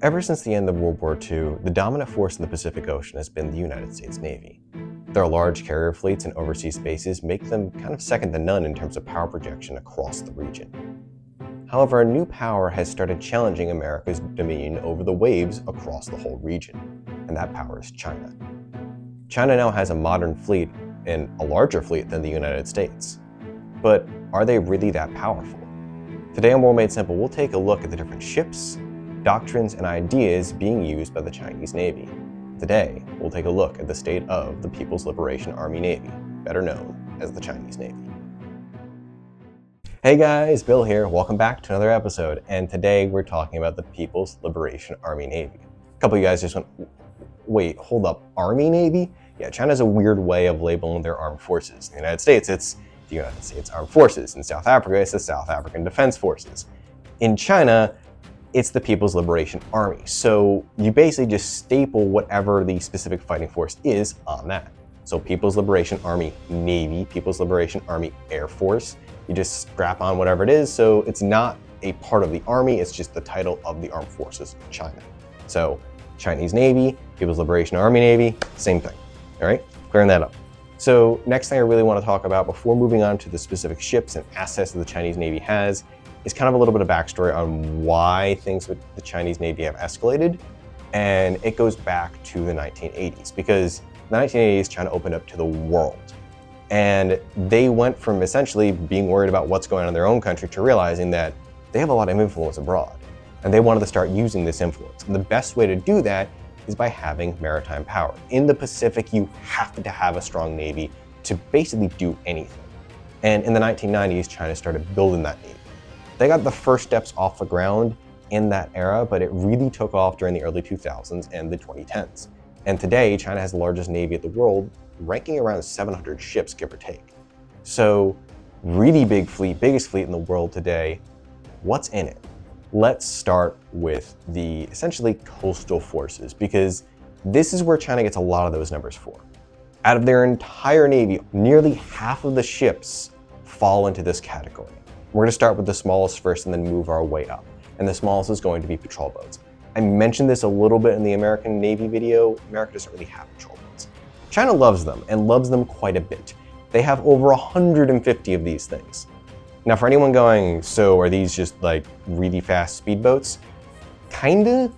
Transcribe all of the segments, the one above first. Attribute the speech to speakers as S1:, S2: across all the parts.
S1: Ever since the end of World War II, the dominant force in the Pacific Ocean has been the United States Navy. Their large carrier fleets and overseas bases make them kind of second to none in terms of power projection across the region. However, a new power has started challenging America's dominion over the waves across the whole region, and that power is China. China now has a modern fleet and a larger fleet than the United States. But are they really that powerful? Today on World Made Simple, we'll take a look at the different ships, doctrines, and ideas being used by the Chinese Navy. Today, we'll take a look at the state of the People's Liberation Army Navy, better known as the Chinese Navy. Hey guys, Bill here. Welcome back to another episode, and today we're talking about the People's Liberation Army Navy. A couple of you guys just went, wait, hold up, Army Navy? Yeah, China's a weird way of labeling their armed forces. In the United States, it's the United States Armed Forces. In South Africa, it's the South African Defense Forces. In China, it's the People's Liberation Army. So you basically just staple whatever the specific fighting force is on that. So People's Liberation Army Navy, People's Liberation Army Air Force. You just strap on whatever it is. So it's not a part of the army, it's just the title of the armed forces of China. So Chinese Navy, People's Liberation Army Navy, same thing. All right, clearing that up. So next thing I really want to talk about before moving on to the specific ships and assets that the Chinese Navy has is kind of a little bit of backstory on why things with the Chinese Navy have escalated. And it goes back to the 1980s, because in the 1980s, China opened up to the world. And they went from essentially being worried about what's going on in their own country to realizing that they have a lot of influence abroad. And they wanted to start using this influence. And the best way to do that is by having maritime power. In the Pacific, you have to have a strong navy to basically do anything. And in the 1990s, China started building that navy. They got the first steps off the ground in that era, but it really took off during the early 2000s and the 2010s. And today, China has the largest navy in the world, ranking around 700 ships, give or take. So really big fleet, biggest fleet in the world today. What's in it? Let's start with the essentially coastal forces, because this is where China gets a lot of those numbers for. Out of their entire navy, nearly half of the ships fall into this category. We're going to start with the smallest first and then move our way up. And the smallest is going to be patrol boats. I mentioned this a little bit in the American Navy video. America doesn't really have patrol boats. China loves them and loves them quite a bit. They have over 150 of these things. Now for anyone going, so are these just like really fast speedboats? Kinda.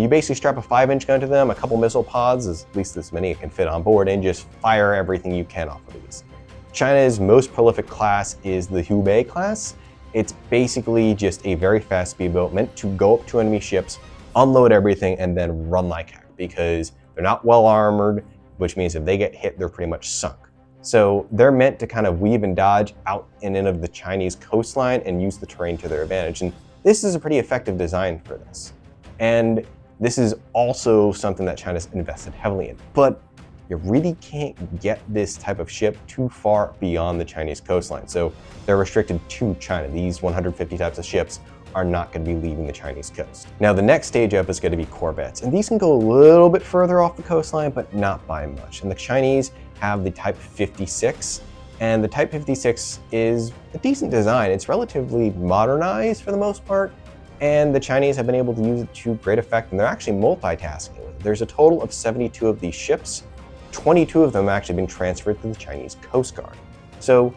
S1: You basically strap a 5-inch gun to them, a couple missile pods, at least this many it can fit on board, and just fire everything you can off of these. China's most prolific class is the Hubei class. It's basically just a very fast speedboat meant to go up to enemy ships, unload everything, and then run like heck, because they're not well armored, which means if they get hit, they're pretty much sunk. So they're meant to kind of weave and dodge out and in of the Chinese coastline and use the terrain to their advantage. And this is a pretty effective design for this. And this is also something that China's invested heavily in. But you really can't get this type of ship too far beyond the Chinese coastline. So they're restricted to China. These 150 types of ships are not going to be leaving the Chinese coast. Now the next stage up is going to be corvettes. And these can go a little bit further off the coastline, but not by much. And the Chinese have the Type 56. And the Type 56 is a decent design. It's relatively modernized for the most part. And the Chinese have been able to use it to great effect. And they're actually multitasking with it. There's a total of 72 of these ships. 22 of them have actually been transferred to the Chinese Coast Guard. So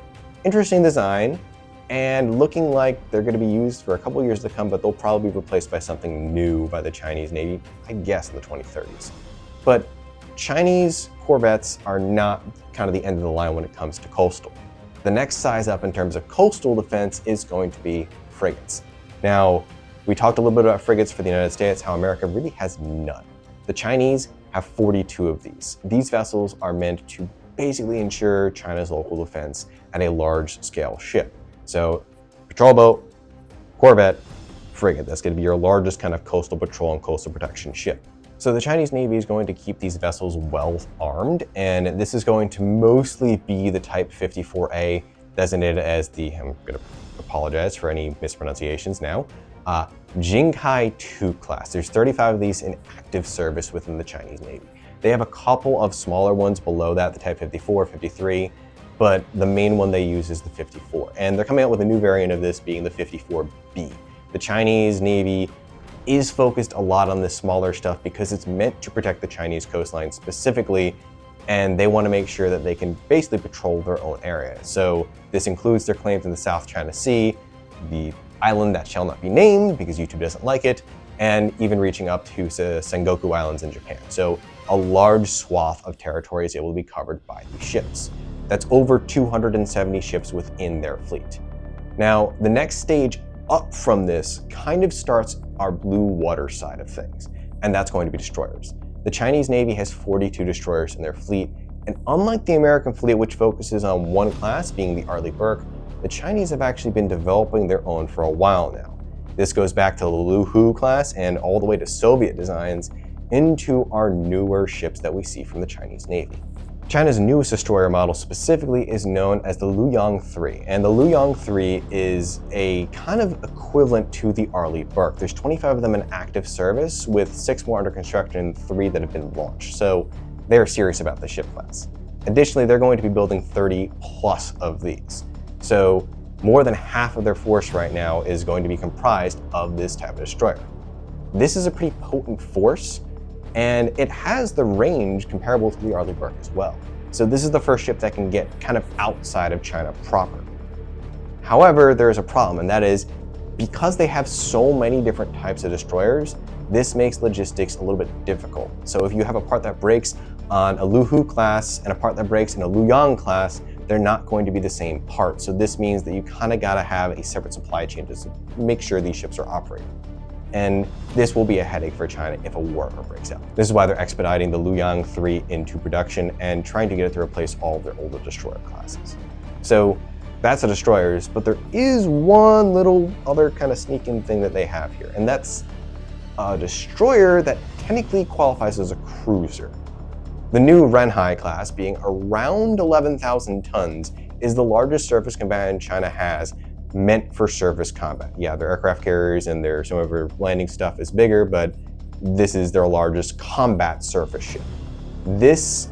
S1: interesting design, and looking like they're going to be used for a couple years to come, but they'll probably be replaced by something new by the Chinese Navy, I guess in the 2030s. But Chinese corvettes are not kind of the end of the line when it comes to coastal. The next size up in terms of coastal defense is going to be frigates. Now, we talked a little bit about frigates for the United States, how America really has none. The Chinese have 42 of these. These vessels are meant to basically ensure China's local defense at a large scale ship. So patrol boat, corvette, frigate, that's going to be your largest kind of coastal patrol and coastal protection ship. So the Chinese Navy is going to keep these vessels well armed, and this is going to mostly be the Type 54A, designated as the, I'm going to apologize for any mispronunciations now, Jinghai 2 class. There's 35 of these in active service within the Chinese Navy. They have a couple of smaller ones below that, the Type 54, 53, but the main one they use is the 54. And they're coming out with a new variant of this being the 54B. The Chinese Navy is focused a lot on this smaller stuff because it's meant to protect the Chinese coastline specifically, and they want to make sure that they can basically patrol their own area. So this includes their claims in the South China Sea, the island that shall not be named because YouTube doesn't like it, and even reaching up to Sengoku Islands in Japan. So a large swath of territory is able to be covered by these ships. That's over 270 ships within their fleet. Now, the next stage up from this kind of starts our blue water side of things, and that's going to be destroyers. The Chinese Navy has 42 destroyers in their fleet, and unlike the American fleet, which focuses on one class, being the Arleigh Burke, the Chinese have actually been developing their own for a while now. This goes back to the Lu Hu class and all the way to Soviet designs into our newer ships that we see from the Chinese Navy. China's newest destroyer model specifically is known as the Luoyang 3, and the Luoyang 3 is a kind of equivalent to the Arleigh Burke. There's 25 of them in active service, with 6 more under construction and 3 that have been launched, so they're serious about the ship class. Additionally, they're going to be building 30 plus of these. So more than half of their force right now is going to be comprised of this type of destroyer. This is a pretty potent force, and it has the range comparable to the Arleigh Burke as well. So this is the first ship that can get kind of outside of China proper. However, there is a problem, and that is because they have so many different types of destroyers, this makes logistics a little bit difficult. So if you have a part that breaks on a Lu Hu class and a part that breaks in a Luoyang class, they're not going to be the same part. So this means that you kind of got to have a separate supply chain to make sure these ships are operating. And this will be a headache for China if a war ever breaks out. This is why they're expediting the Luoyang 3 into production and trying to get it to replace all of their older destroyer classes. So that's the destroyers, but there is one little other kind of sneaking thing that they have here, and that's a destroyer that technically qualifies as a cruiser. The new Renhai class, being around 11,000 tons, is the largest surface combatant China has meant for surface combat. Yeah, their aircraft carriers and some of their landing stuff is bigger, but this is their largest combat surface ship. This,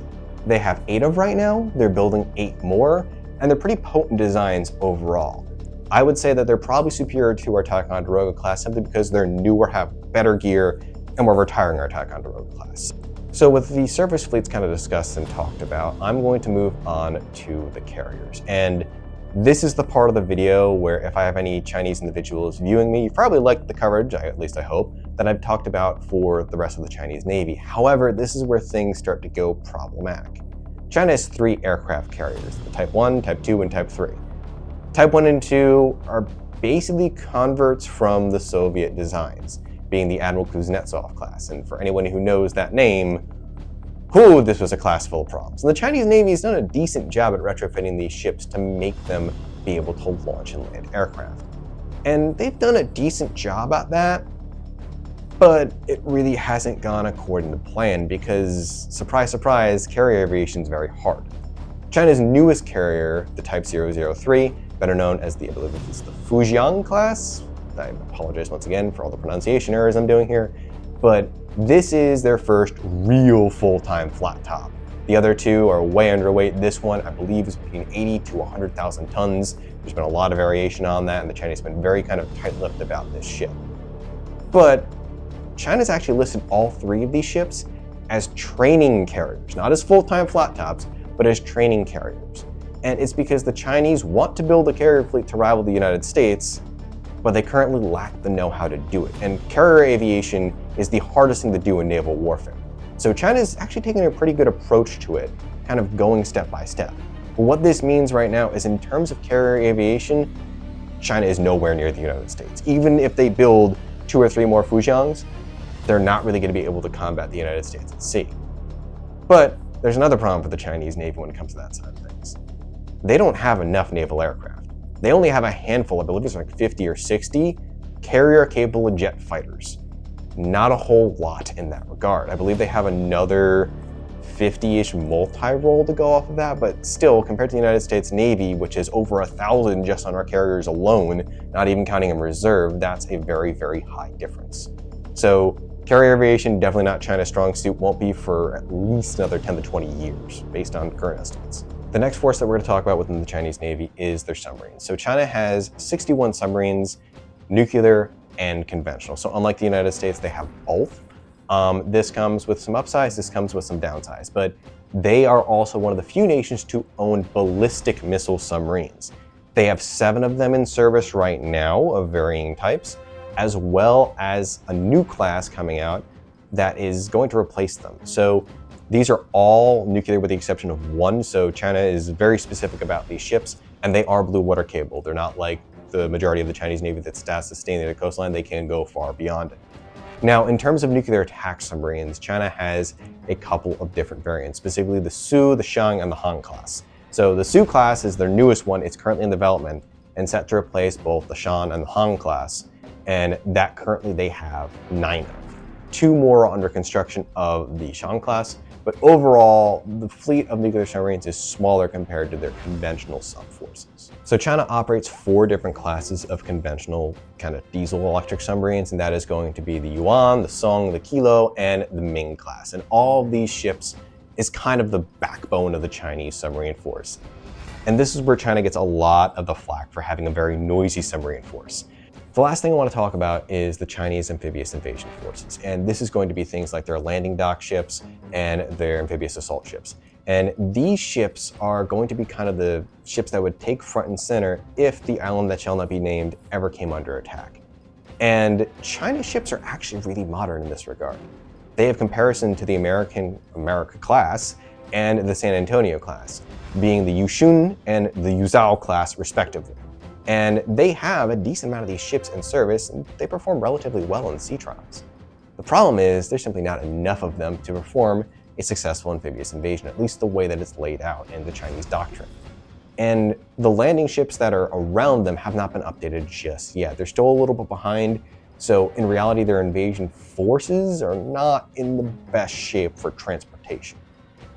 S1: they have 8 of right now. They're building 8 more, and they're pretty potent designs overall. I would say that they're probably superior to our Ticonderoga class simply because they're newer, have better gear, and we're retiring our Ticonderoga class. So with the surface fleets kind of discussed and talked about, I'm going to move on to the carriers. And this is the part of the video where if I have any Chinese individuals viewing me, you probably liked the coverage, at least I hope, that I've talked about for the rest of the Chinese Navy. However, this is where things start to go problematic. China has 3 aircraft carriers, the Type 1, Type 2, and Type 3. Type 1 and 2 are basically converts from the Soviet designs, being the Admiral Kuznetsov class. And for anyone who knows that name, this was a class full of problems. And the Chinese Navy has done a decent job at retrofitting these ships to make them be able to launch and land aircraft. And they've done a decent job at that, but it really hasn't gone according to plan because, surprise, surprise, carrier aviation is very hard. China's newest carrier, the Type 003, better known as I believe it's the Fujian class. I apologize once again for all the pronunciation errors I'm doing here, but this is their first real full-time flat top. The other 2 are way underweight. This one, I believe, is between 80 to 100,000 tons. There's been a lot of variation on that, and the Chinese have been very kind of tight-lipped about this ship. But China's actually listed all 3 of these ships as training carriers, not as full-time flat tops, but as training carriers. And it's because the Chinese want to build a carrier fleet to rival the United States, but they currently lack the know-how to do it. And carrier aviation is the hardest thing to do in naval warfare. So China's actually taking a pretty good approach to it, kind of going step by step. But what this means right now is in terms of carrier aviation, China is nowhere near the United States. Even if they build 2 or 3 more Fujians, they're not really going to be able to combat the United States at sea. But there's another problem for the Chinese Navy when it comes to that side of things. They don't have enough naval aircraft. They only have a handful, I believe it's like 50 or 60, carrier-capable jet fighters. Not a whole lot in that regard. I believe they have another 50-ish multi-role to go off of that, but still, compared to the United States Navy, which is over 1,000 just on our carriers alone, not even counting in reserve, that's a very, very high difference. So carrier aviation, definitely not China's strong suit, won't be for at least another 10 to 20 years, based on current estimates. The next force that we're going to talk about within the Chinese Navy is their submarines. So China has 61 submarines, nuclear and conventional. So unlike the United States, they have both. This comes with some upsides, this comes with some downsides, but they are also one of the few nations to own ballistic missile submarines. They have 7 of them in service right now of varying types, as well as a new class coming out that is going to replace them. So these are all nuclear with the exception of one. So China is very specific about these ships, and they are blue water capable. They're not like the majority of the Chinese Navy that's tasked to stay near the coastline. They can go far beyond it. Now, in terms of nuclear attack submarines, China has a couple of different variants, specifically the Su, the Shang, and the Han class. So the Su class is their newest one. It's currently in development and set to replace both the Shan and the Han class. And that currently they have 9 of. 2 more are under construction of the Shan class. But overall, the fleet of nuclear submarines is smaller compared to their conventional sub-forces. So China operates 4 different classes of conventional kind of diesel electric submarines, and that is going to be the Yuan, the Song, the Kilo, and the Ming class. And all of these ships is kind of the backbone of the Chinese submarine force. And this is where China gets a lot of the flack for having a very noisy submarine force. The last thing I want to talk about is the Chinese amphibious invasion forces. And this is going to be things like their landing dock ships and their amphibious assault ships. And these ships are going to be kind of the ships that would take front and center if the island that shall not be named ever came under attack. And China's ships are actually really modern in this regard. They have comparison to the America class and the San Antonio class, being the Yushun and the Yuzhou class respectively. And they have a decent amount of these ships in service, and they perform relatively well in sea trials. The problem is there's simply not enough of them to perform a successful amphibious invasion, at least the way that it's laid out in the Chinese doctrine. And the landing ships that are around them have not been updated just yet. They're still a little bit behind, so in reality their invasion forces are not in the best shape for transportation.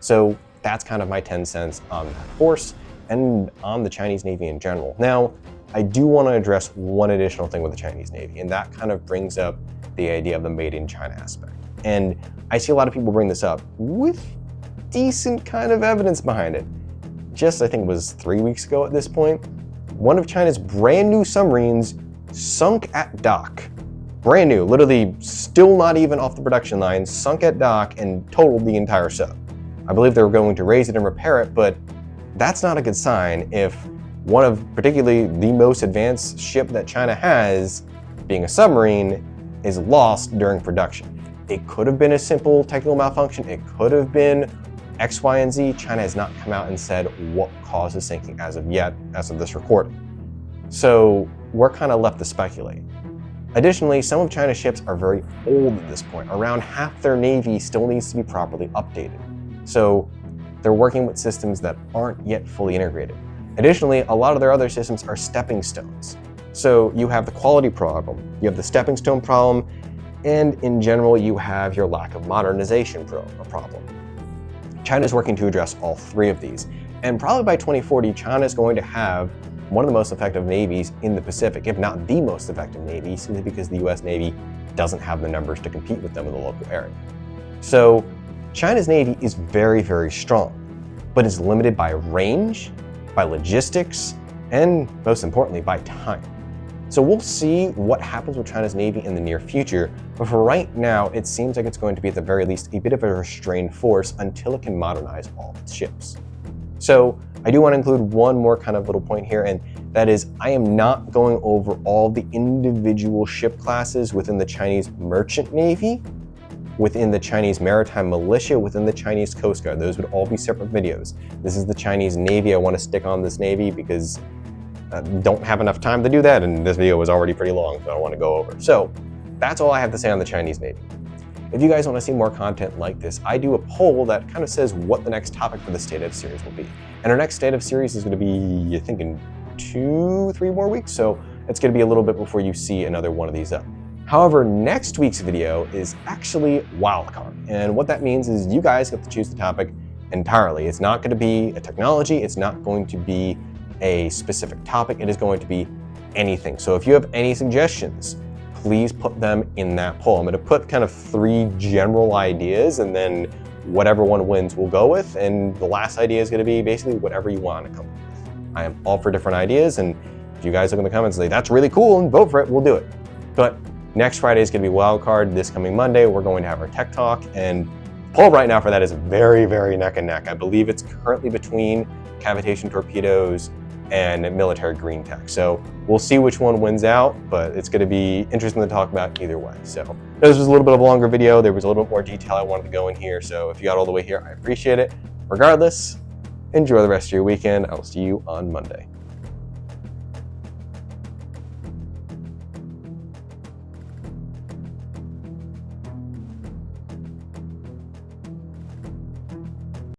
S1: So that's kind of my 10 cents on that force and on the Chinese Navy in general. Now, I do want to address one additional thing with the Chinese Navy, and that kind of brings up the idea of the made in China aspect. And I see a lot of people bring this up with decent kind of evidence behind it. Just, I think it was 3 weeks ago at this point, one of China's brand new submarines sunk at dock. Brand new, literally still not even off the production line, sunk at dock and totaled the entire sub. I believe they were going to raise it and repair it, but that's not a good sign if one of particularly the most advanced ship that China has, being a submarine, is lost during production. It could have been a simple technical malfunction. It could have been X, Y, and Z. China has not come out and said what caused the sinking as of yet, as of this recording. So we're kind of left to speculate. Additionally, some of China's ships are very old at this point. Around half their navy still needs to be properly updated. So they're working with systems that aren't yet fully integrated. Additionally, a lot of their other systems are stepping stones. So you have the quality problem, you have the stepping stone problem, and in general, you have your lack of modernization problem. China is working to address all 3 of these. And probably by 2040, China is going to have one of the most effective navies in the Pacific, if not the most effective navy, simply because the US Navy doesn't have the numbers to compete with them in the local area. So China's Navy is very, very strong, but is limited by range, by logistics, and most importantly, by time. So we'll see what happens with China's Navy in the near future, but for right now, it seems like it's going to be at the very least a bit of a restrained force until it can modernize all of its ships. So I do want to include one more kind of little point here, and that is I am not going over all the individual ship classes within the Chinese Merchant Navy, within the Chinese Maritime Militia, within the Chinese Coast Guard. Those would all be separate videos. This is the Chinese Navy. I want to stick on this Navy because I don't have enough time to do that, and this video was already pretty long, so I don't want to go over. So that's all I have to say on the Chinese Navy. If you guys want to see more content like this, I do a poll that kind of says what the next topic for the State of series will be. And our next State of series is going to be, I think, in 2-3 more weeks, so it's going to be a little bit before you see another one of these up. However, next week's video is actually wildcard. And what that means is you guys get to choose the topic entirely. It's not going to be a technology. It's not going to be a specific topic. It is going to be anything. So if you have any suggestions, please put them in that poll. I'm going to put kind of 3 general ideas, and then whatever one wins we'll go with. And the last idea is going to be basically whatever you want to come up with. I am all for different ideas. And if you guys look in the comments and say, that's really cool, and vote for it, we'll do it. But Next Friday is going to be Wildcard. This coming Monday, we're going to have our Tech Talk, and poll right now for that is very, very neck and neck. I believe it's currently between cavitation torpedoes and military green tech. So we'll see which one wins out, but it's going to be interesting to talk about either way. So this was a little bit of a longer video. There was a little bit more detail I wanted to go in here. So if you got all the way here, I appreciate it. Regardless, enjoy the rest of your weekend. I will see you on Monday.